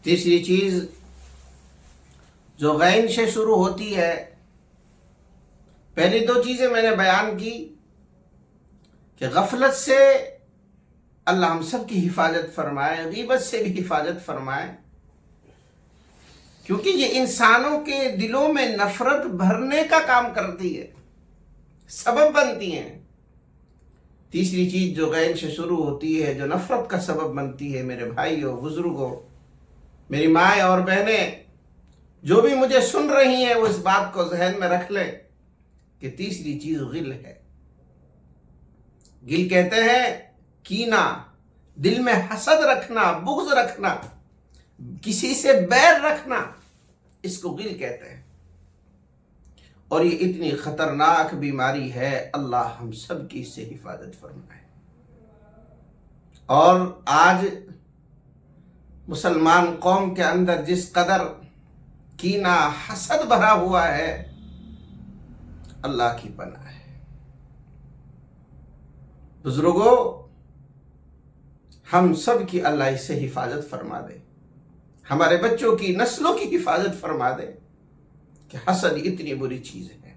تیسری چیز جو غین سے شروع ہوتی ہے، پہلی دو چیزیں میں نے بیان کی کہ غفلت سے اللہ ہم سب کی حفاظت فرمائے، غیبت سے بھی حفاظت فرمائے، کیونکہ یہ انسانوں کے دلوں میں نفرت بھرنے کا کام کرتی ہے، سبب بنتی ہیں۔ تیسری چیز جو غین سے شروع ہوتی ہے، جو نفرت کا سبب بنتی ہے، میرے بھائیوں، بزرگوں، میری مائیں اور بہنیں، جو بھی مجھے سن رہی ہیں وہ اس بات کو ذہن میں رکھ لیں کہ تیسری چیز غل ہے۔ غل کہتے ہیں کینہ، دل میں حسد رکھنا، بغض رکھنا، کسی سے بیر رکھنا، اس کو غل کہتے ہیں، اور یہ اتنی خطرناک بیماری ہے، اللہ ہم سب کی اس سے حفاظت فرمائے۔ اور آج مسلمان قوم کے اندر جس قدر کینہ، حسد بھرا ہوا ہے، اللہ کی پناہ ہے۔ بزرگوں، ہم سب کی اللہ اس سے حفاظت فرما دے، ہمارے بچوں کی نسلوں کی حفاظت فرما دے کہ حسد اتنی بری چیز ہے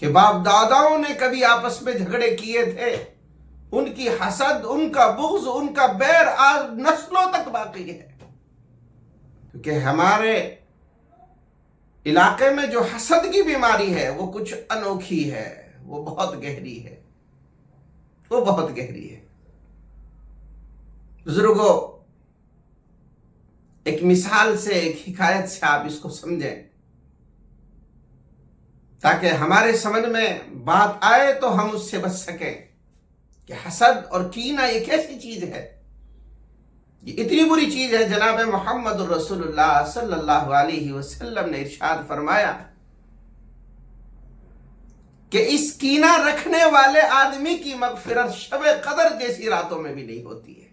کہ باپ داداؤں نے کبھی آپس میں جھگڑے کیے تھے، ان کی حسد، ان کا بغض، ان کا بیر آج نسلوں تک باقی ہے، کیونکہ ہمارے علاقے میں جو حسد کی بیماری ہے وہ کچھ انوکھی ہے، وہ بہت گہری ہے، وہ بہت گہری ہے۔ بزرگوں، ایک مثال سے، ایک حکایت سے آپ اس کو سمجھیں تاکہ ہمارے سمجھ میں بات آئے تو ہم اس سے بچ سکیں کہ حسد اور کینہ ایک ایسی چیز ہے، یہ اتنی بری چیز ہے۔ جناب محمد رسول اللہ صلی اللہ علیہ وسلم نے ارشاد فرمایا کہ اس کینہ رکھنے والے آدمی کی مغفرت شب قدر جیسی راتوں میں بھی نہیں ہوتی ہے،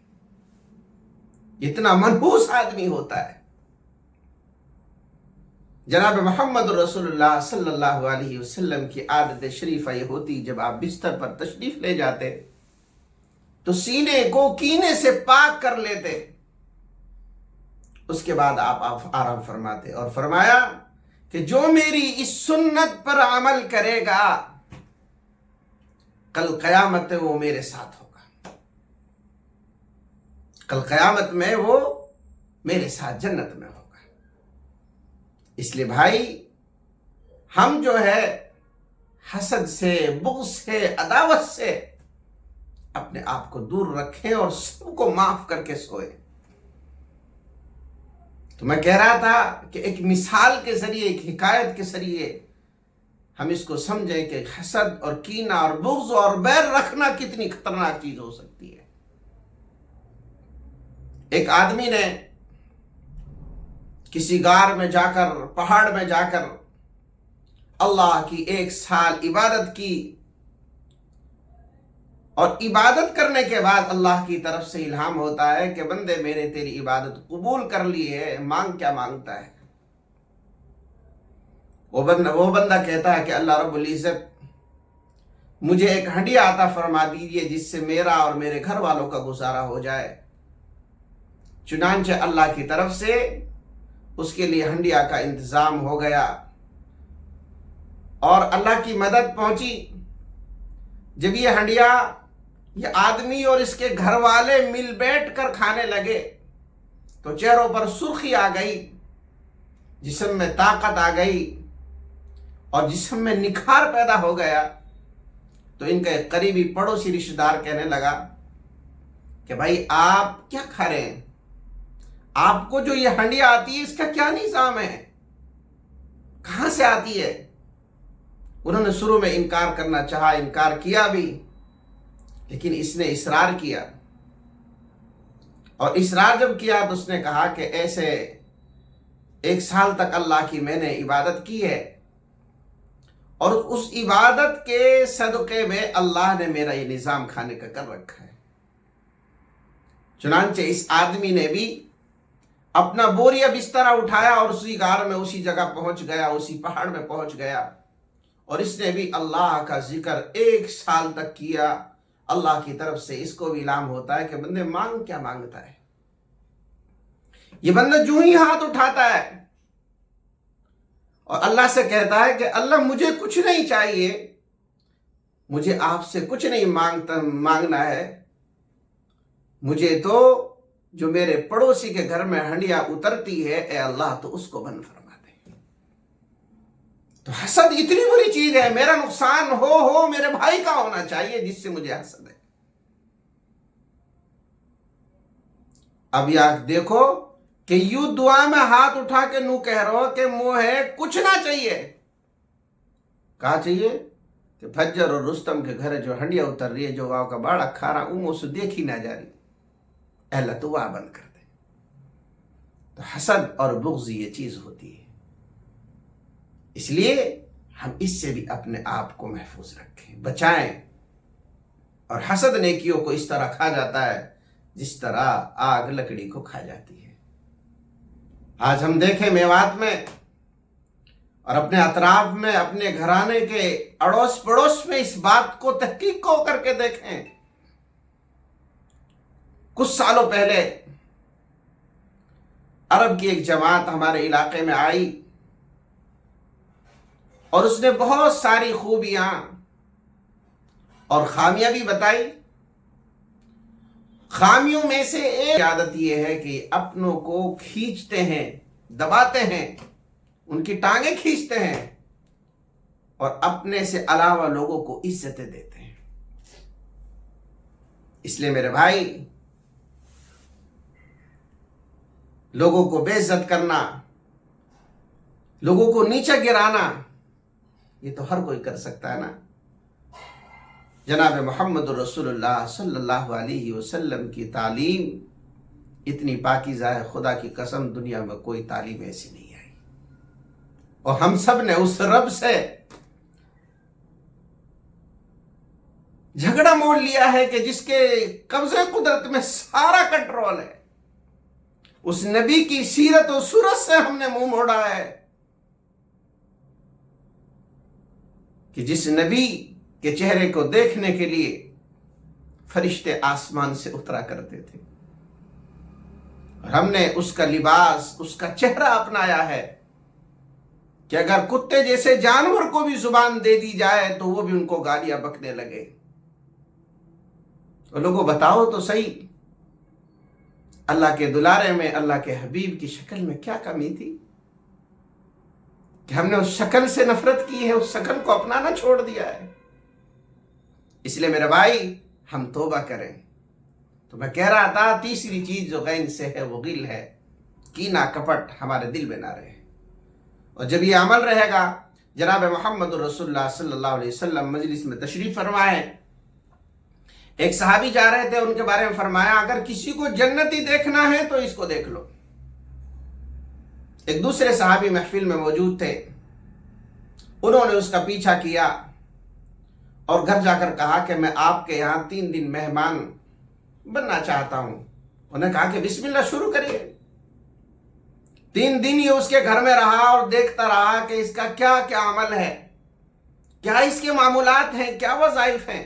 اتنا منحوس آدمی ہوتا ہے۔ جناب محمد رسول اللہ صلی اللہ علیہ وسلم کی عادت شریفہ یہ ہوتی، جب آپ بستر پر تشریف لے جاتے تو سینے کو کینے سے پاک کر لیتے، اس کے بعد آپ آرام فرماتے، اور فرمایا کہ جو میری اس سنت پر عمل کرے گا کل قیامت میں وہ میرے ساتھ ہوگا، کل قیامت میں وہ میرے ساتھ جنت میں ہوگا۔ اس لیے بھائی، ہم جو ہے حسد سے، بغض سے، عداوت سے اپنے آپ کو دور رکھیں اور سب کو معاف کر کے سوئیں۔ تو میں کہہ رہا تھا کہ ایک مثال کے ذریعے، ایک حکایت کے ذریعے ہم اس کو سمجھیں کہ حسد اور کینہ اور بغض اور بیر رکھنا کتنی خطرناک چیز ہو سکتی ہے۔ ایک آدمی نے کسی غار میں جا کر، پہاڑ میں جا کر اللہ کی 1 سال عبادت کی، اور عبادت کرنے کے بعد اللہ کی طرف سے الہام ہوتا ہے کہ بندے، میں نے تیری عبادت قبول کر لی ہے، مانگ کیا مانگتا ہے؟ وہ بندہ کہتا ہے کہ اللہ رب العزت مجھے ایک ہنڈیا عطا فرما دیجیے جس سے میرا اور میرے گھر والوں کا گزارا ہو جائے۔ چنانچہ اللہ کی طرف سے اس کے لیے ہنڈیا کا انتظام ہو گیا، اور اللہ کی مدد پہنچی۔ جب یہ ہنڈیا، یہ آدمی اور اس کے گھر والے مل بیٹھ کر کھانے لگے تو چہروں پر سرخی آ گئی، جسم میں طاقت آ گئی، اور جسم میں نکھار پیدا ہو گیا۔ تو ان کا ایک قریبی پڑوسی رشتہ دار کہنے لگا کہ بھائی، آپ کیا کھا رہے ہیں؟ آپ کو جو یہ ہنڈیا آتی ہے اس کا کیا نظام ہے؟ کہاں سے آتی ہے؟ انہوں نے شروع میں انکار کرنا چاہا، انکار کیا بھی، لیکن اس نے اصرار کیا، اور اصرار جب کیا تو اس نے کہا کہ ایسے 1 سال تک اللہ کی میں نے عبادت کی ہے، اور اس عبادت کے صدقے میں اللہ نے میرا یہ نظام کھانے کا کر رکھا ہے۔ چنانچہ اس آدمی نے بھی اپنا بوریا بسترا اٹھایا اور اسی غار میں، اسی جگہ پہنچ گیا، اسی پہاڑ میں پہنچ گیا، اور اس نے بھی اللہ کا ذکر 1 سال تک کیا۔ اللہ کی طرف سے اس کو بھی الہام ہوتا ہے کہ بندے، مانگ کیا مانگتا ہے؟ یہ بندہ جو ہی ہاتھ اٹھاتا ہے اور اللہ سے کہتا ہے کہ اللہ مجھے کچھ نہیں چاہیے، مجھے آپ سے کچھ نہیں مانگنا ہے، مجھے تو جو میرے پڑوسی کے گھر میں ہنڈیا اترتی ہے اے اللہ تو اس کو بند فرما دے۔ تو حسد اتنی بری چیز ہے، میرا نقصان ہو میرے بھائی کا ہونا چاہیے جس سے مجھے حسد ہے۔ اب یار دیکھو کہ یوں دعا میں ہاتھ اٹھا کے نو کہہ رہا ہو کہ مجھے کچھ نہ چاہیے، کہا چاہیے کہ فجر اور رستم کے گھر جو ہنڈیا اتر رہی ہے، جو واؤ کا باڑا کھا رہا ہوں اسے دیکھی نہ جا رہی، اے اللہ تو دعا بند کر دے۔ تو حسد اور بغض یہ چیز ہوتی ہے، اس لیے ہم اس سے بھی اپنے آپ کو محفوظ رکھیں، بچائیں۔ اور حسد نیکیوں کو اس طرح کھا جاتا ہے جس طرح آگ لکڑی کو کھا جاتی ہے۔ آج ہم دیکھیں میوات میں اور اپنے اطراف میں، اپنے گھرانے کے اڑوس پڑوس میں اس بات کو تحقیق کو کر کے دیکھیں۔ کچھ سالوں پہلے عرب کی ایک جماعت ہمارے علاقے میں آئی اور اس نے بہت ساری خوبیاں اور خامیاں بھی بتائی۔ خامیوں میں سے ایک عادت یہ ہے کہ اپنوں کو کھینچتے ہیں، دباتے ہیں، ان کی ٹانگیں کھینچتے ہیں اور اپنے سے علاوہ لوگوں کو عزتیں دیتے ہیں۔ اس لیے میرے بھائی، لوگوں کو بے عزت کرنا، لوگوں کو نیچے گرانا، یہ تو ہر کوئی کر سکتا ہے نا۔ جناب محمد رسول اللہ صلی اللہ علیہ وسلم کی تعلیم اتنی پاکیزہ ہے، خدا کی قسم دنیا میں کوئی تعلیم ایسی نہیں آئی، اور ہم سب نے اس رب سے جھگڑا موڑ لیا ہے کہ جس کے قبضے قدرت میں سارا کنٹرول ہے، اس نبی کی سیرت و صورت سے ہم نے منہ موڑا ہے کہ جس نبی کے چہرے کو دیکھنے کے لیے فرشتے آسمان سے اترا کرتے تھے، اور ہم نے اس کا لباس، اس کا چہرہ اپنایا ہے کہ اگر کتے جیسے جانور کو بھی زبان دے دی جائے تو وہ بھی ان کو گالیاں بکنے لگے۔ تو لوگوں بتاؤ تو صحیح، اللہ کے دلارے میں، اللہ کے حبیب کی شکل میں کیا کمی تھی کہ ہم نے اس شکل سے نفرت کی ہے، اس شکل کو اپنانا چھوڑ دیا ہے۔ اس لیے میرے بھائی ہم توبہ کریں۔ تو میں کہہ رہا تھا تیسری چیز جو غین سے ہے وہ غل ہے، کینہ کپٹ ہمارے دل میں نہ رہے، اور جب یہ عمل رہے گا، جناب محمد رسول اللہ صلی اللہ علیہ وسلم مجلس میں تشریف فرمائے، ایک صحابی جا رہے تھے، ان کے بارے میں فرمایا اگر کسی کو جنتی دیکھنا ہے تو اس کو دیکھ لو۔ ایک دوسرے صحابی محفل میں موجود تھے، انہوں نے اس کا پیچھا کیا اور گھر جا کر کہا کہ میں آپ کے یہاں 3 دن مہمان بننا چاہتا ہوں۔ انہوں نے کہا کہ بسم اللہ شروع کریے۔ 3 دن یہ اس کے گھر میں رہا اور دیکھتا رہا کہ اس کا کیا کیا عمل ہے، کیا اس کے معمولات ہیں، کیا وظائف ہیں۔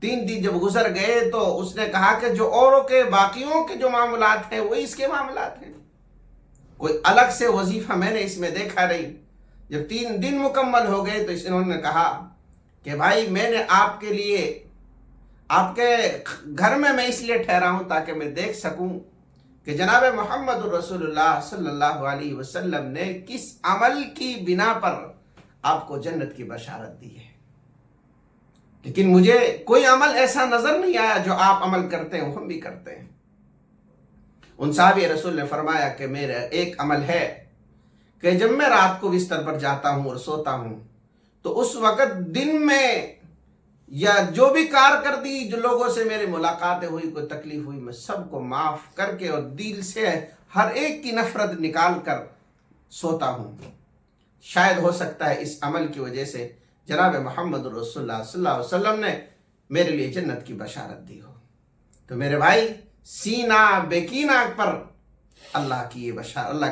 3 دن جب گزر گئے تو اس نے کہا کہ جو اوروں کے باقیوں کے جو معاملات ہیں وہی اس کے معاملات ہیں، کوئی الگ سے وظیفہ میں نے اس میں دیکھا نہیں۔ جب 3 دن مکمل ہو گئے تو انہوں نے کہا کہ بھائی میں نے آپ کے لیے، آپ کے گھر میں اس لیے ٹھہرا ہوں تاکہ میں دیکھ سکوں کہ جناب محمد رسول اللہ صلی اللہ علیہ وسلم نے کس عمل کی بنا پر آپ کو جنت کی بشارت دی ہے، لیکن مجھے کوئی عمل ایسا نظر نہیں آیا جو آپ عمل کرتے ہیں وہ ہم بھی کرتے ہیں۔ ان صحابی رسول نے فرمایا کہ میرا ایک عمل ہے کہ جب میں رات کو بستر پر جاتا ہوں اور سوتا ہوں تو اس وقت دن میں یا جو بھی کارکردگی جو لوگوں سے میری ملاقاتیں ہوئی، کوئی تکلیف ہوئی، میں سب کو معاف کر کے اور دل سے ہر ایک کی نفرت نکال کر سوتا ہوں۔ شاید ہو سکتا ہے اس عمل کی وجہ سے جناب محمد رسول اللہ صلی اللہ علیہ وسلم نے میرے لیے جنت کی بشارت دی ہو۔ تو میرے بھائی سینہ بیکینہ پر اللہ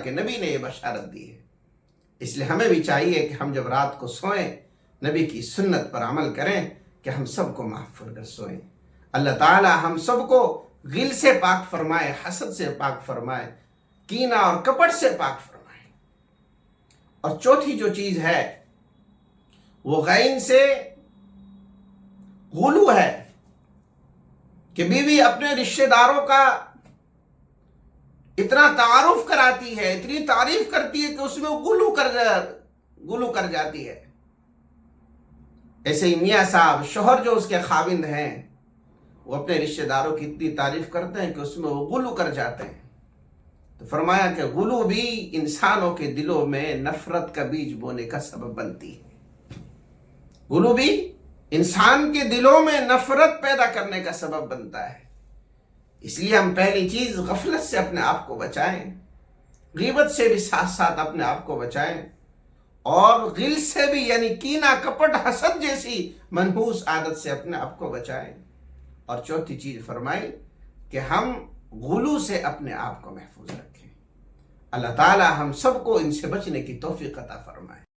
کے نبی نے یہ بشارت دی ہے، اس لیے ہمیں بھی چاہیے کہ ہم جب رات کو سوئیں نبی کی سنت پر عمل کریں کہ ہم سب کو معاف کر سوئیں۔ اللہ تعالی ہم سب کو غل سے پاک فرمائے، حسد سے پاک فرمائے، کینہ اور کپٹ سے پاک فرمائے۔ اور چوتھی جو چیز ہے وہ غین سے غلو ہے کہ بیوی اپنے رشتہ داروں کا اتنا تعارف کراتی ہے، اتنی تعریف کرتی ہے کہ اس میں غلو کر جاتی ہے۔ ایسے ہی میاں صاحب شوہر جو اس کے خاوند ہیں وہ اپنے رشتہ داروں کی اتنی تعریف کرتے ہیں کہ اس میں وہ غلو کر جاتے ہیں۔ تو فرمایا کہ غلو بھی انسانوں کے دلوں میں نفرت کا بیج بونے کا سبب بنتی ہے۔ غلو بھی انسان کے دلوں میں نفرت پیدا کرنے کا سبب بنتا ہے۔ اس لیے ہم پہلی چیز غفلت سے اپنے آپ کو بچائیں، غیبت سے بھی ساتھ ساتھ اپنے آپ کو بچائیں، اور غل سے بھی یعنی کینہ کپٹ حسد جیسی منحوس عادت سے اپنے آپ کو بچائیں۔ اور چوتھی چیز فرمائی کہ ہم غلو سے اپنے آپ کو محفوظ رکھیں۔ اللہ تعالی ہم سب کو ان سے بچنے کی توفیق عطا فرمائے۔